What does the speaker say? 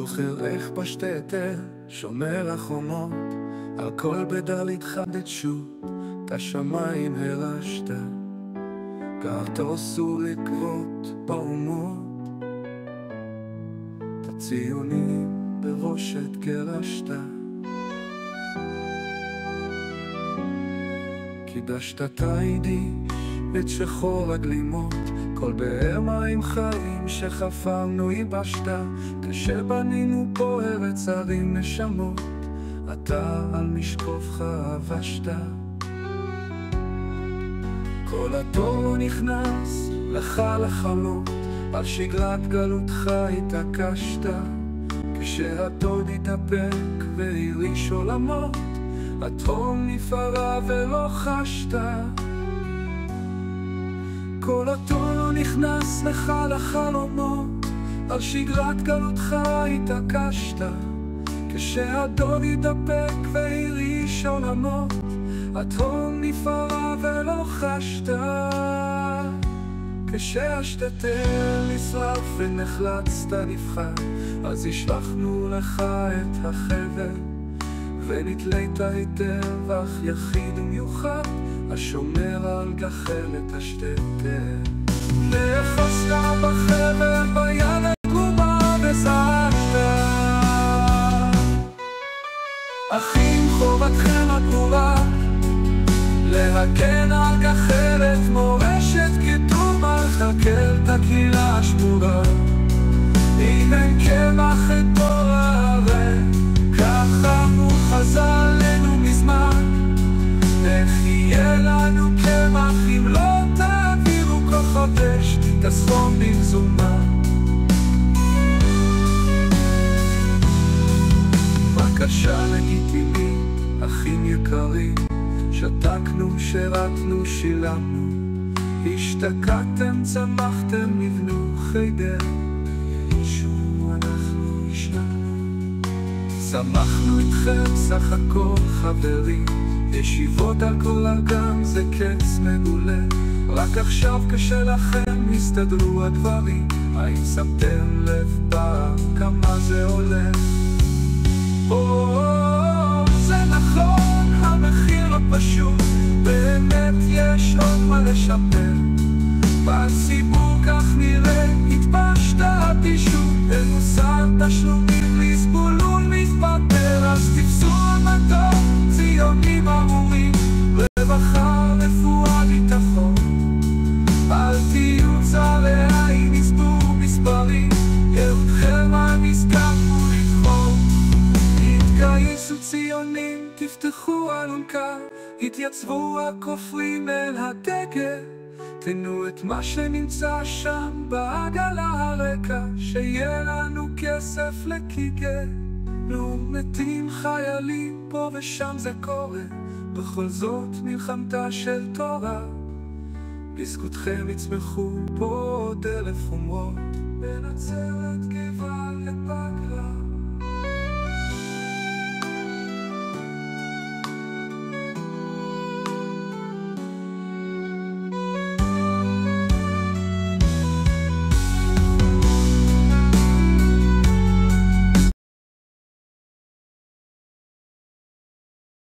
זוכר איך פשטת שומר החומות, על כל בדל התחדשות, את השמיים הרשת, גרת אסור לקרות באומות, את הציונים בראשת גרשת, קידשת את היידיש, את שחור הגלימות, כל באר מים חיים שחפרנו ייבשת, כשבנינו פה ארץ ערים נשמות, אתה על משקופך אבשת. כל התור נכנס לך לחלום, על שגרת גלותך התעקשת, כשהדוד התאפק והריש עולמות, התהום נפערה ולא חשת. כל התור נכנס לך לחלומות, על שגרת גלותך התעקשת, כשהדוד התאפק והריש עולמות, התהום נפערה ולא חשת. כשהשתתל נשרף ונחלצת נבחר, אז השלחנו לך את החבל, ונתלית היטב אך יחיד ומיוחד, השומר על גחלת השתתל. נאחזת בחבל ביד הקרובה וזעקת, אחים חובתכם הברורה, להגן על גחלת מורשת, כתוב על חקל את הקהילה השמורה. אם אין קמח את תורה הרי, ככה הוא חזר לנו מזמן, איך יהיה לנו קמח אם לא תעבירו כל חודש את הסכום במזומן. בקשה לגיטימית, אחים יקרים, שתקנו, שירתנו, שילמנו, השתקעתם, צמחתם, נבנו חדר, שוב אנחנו השלמנו. שמחנו איתכם סך הכל חברים, ישיבות על כל אגם זה קץ מעולה, רק עכשיו קשה לכם הסתדרו הדברים, האם שמתם לב פעם כמה זה עולה? זה נכון, המחיר הפשוט, באמת יש עוד מה לשפר, בציבור כך נראה, התפשט הפישוט, במוסר תשלומים לסבולון מתפטר, אז תפסו המדור, ציונים ארורים, רווחה, רפואה, ביטחון, אל תהיו צערי עין, נספו מספרים, ירדכם הנזכרנו לבחור, התגייסו ציונים, תפתחו אלונקה, התייצבו הכופרים אל הדגל, תנו את מה שנמצא שם בעגלה הרקע, שיהיה לנו כסף לקיגל. לא מתים חיילים פה ושם זה קורה, בכל זאת מלחמתה של תורה, בזכותכם יצמחו פה עוד 1000 אומות, בנצרת גבעה לפגרה.